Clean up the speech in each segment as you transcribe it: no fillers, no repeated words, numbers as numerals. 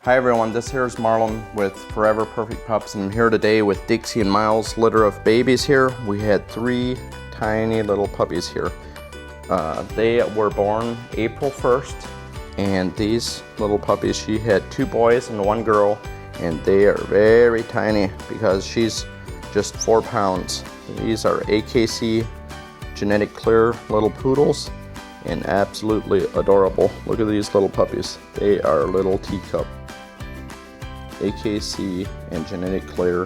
Hi everyone, this here is Marlon with Furever Perfect Pups, and I'm here today with Dixie and Miles, litter of babies here. We had 3 tiny little puppies here. They were born April 1st, and these little puppies, she had 2 boys and 1 girl, and they are very tiny because she's just 4 pounds. These are AKC genetic clear little poodles, and absolutely adorable. Look at these little puppies. They are little teacup. AKC and genetic clear,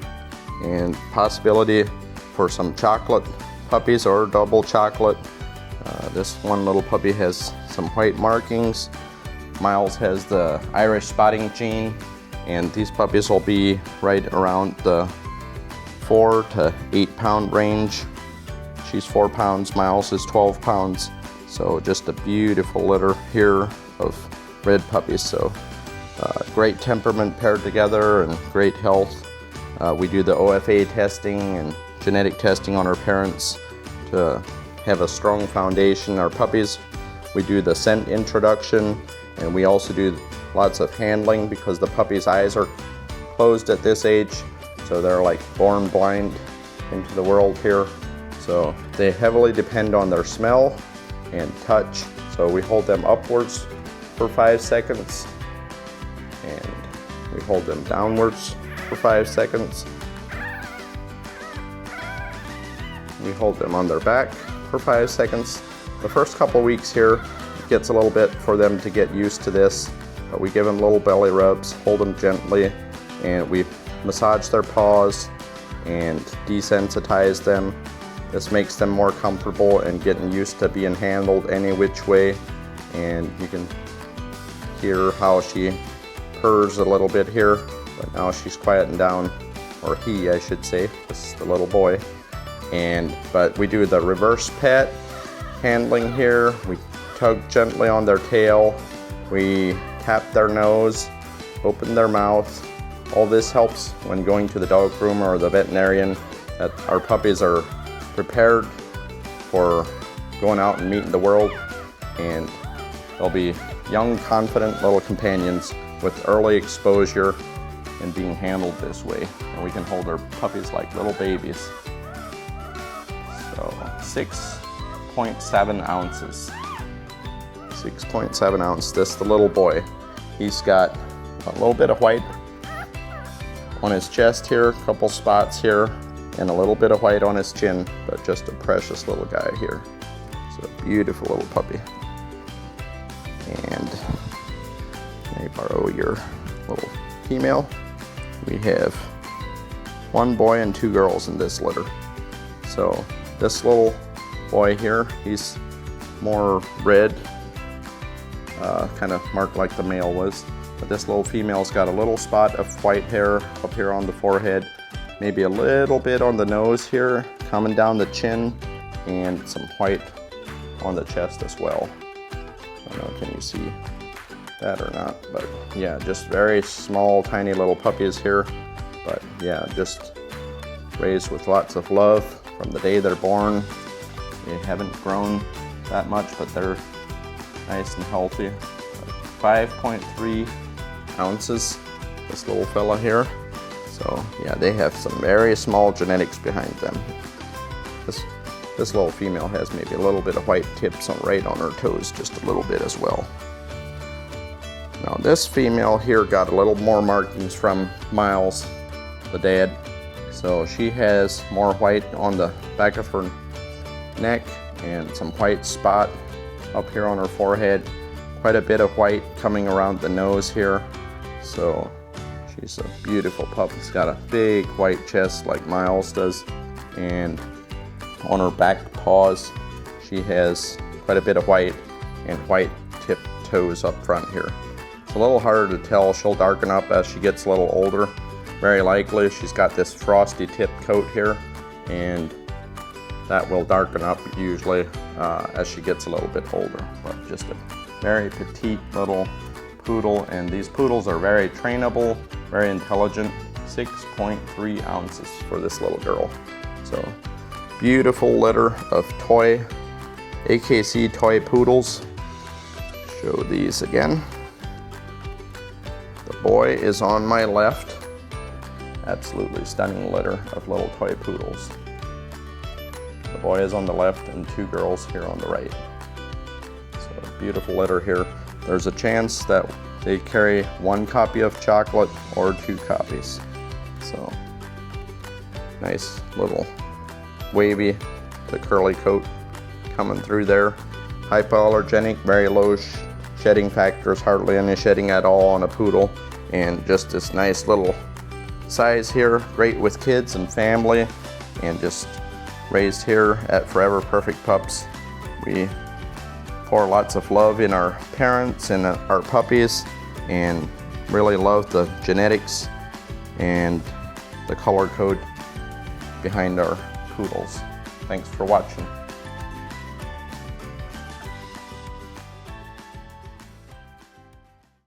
and possibility for some chocolate puppies or double chocolate. This one little puppy has some white markings. Miles has the Irish spotting gene, and these puppies will be right around the 4 to 8 pound range. She's 4 pounds, Miles is 12 pounds. So just a beautiful litter here of red puppies. So great temperament paired together and great health. We do the OFA testing and genetic testing on our parents to have a strong foundation. Our puppies, we do the scent introduction, and we also do lots of handling because the puppy's eyes are closed at this age, so they're like born blind into the world here. So they heavily depend on their smell and touch. So we hold them upwards for 5 seconds, and we hold them downwards for 5 seconds. We hold them on their back for 5 seconds. The first couple weeks here, it gets a little bit for them to get used to this, but we give them little belly rubs, hold them gently, and we massage their paws and desensitize them. This makes them more comfortable and getting used to being handled any which way. And you can hear how she purrs a little bit here, but now she's quieting down, or he, I should say. This is the little boy. But we do the reverse pet handling here. We tug gently on their tail. We tap their nose, open their mouth. All this helps when going to the dog groomer or the veterinarian, that our puppies are prepared for going out and meeting the world, and they'll be young, confident little companions with early exposure and being handled this way. And we can hold our puppies like little babies. So 6.7 ounces. 6.7 ounce. This the little boy. He's got a little bit of white on his chest here, a couple spots here, and a little bit of white on his chin, but just a precious little guy here. So a beautiful little puppy. And let me borrow your little female. We have 1 boy and 2 girls in this litter. So this little boy here, he's more red, kind of marked like the male was. But this little female's got a little spot of white hair up here on the forehead, maybe a little bit on the nose here, coming down the chin, and some white on the chest as well. I don't know, can you see that or not? But yeah, just very small, tiny little puppies here. But yeah, just raised with lots of love from the day they're born. They haven't grown that much, but they're nice and healthy. 5.3 ounces, this little fella here. So yeah, they have some very small genetics behind them. This little female has maybe a little bit of white tips right on her toes, just a little bit as well. Now this female here got a little more markings from Miles, the dad. So she has more white on the back of her neck and some white spot up here on her forehead. Quite a bit of white coming around the nose here. So she's a beautiful pup. She's got a big white chest like Miles does, and on her back paws she has quite a bit of white and white tipped toes up front here. It's a little harder to tell. She'll darken up as she gets a little older. Very likely she's got this frosty tip coat here, and that will darken up usually as she gets a little bit older. But just a very petite little poodle, and these poodles are very trainable, very intelligent. 6.3 ounces for this little girl. So beautiful litter of toy AKC toy poodles. Show these again. The boy is on my left. Absolutely stunning litter of little toy poodles. The boy is on the left and 2 girls here on the right. So beautiful litter here. There's a chance that they carry 1 copy of chocolate or 2 copies. So nice little wavy, the curly coat coming through there. Hypoallergenic, very low shedding factors, hardly any shedding at all on a poodle, and just this nice little size here, great with kids and family, and just raised here at Furever Perfect Pups. We pour lots of love in our parents and our puppies, and really love the genetics and the color code behind our poodles. Thanks for watching.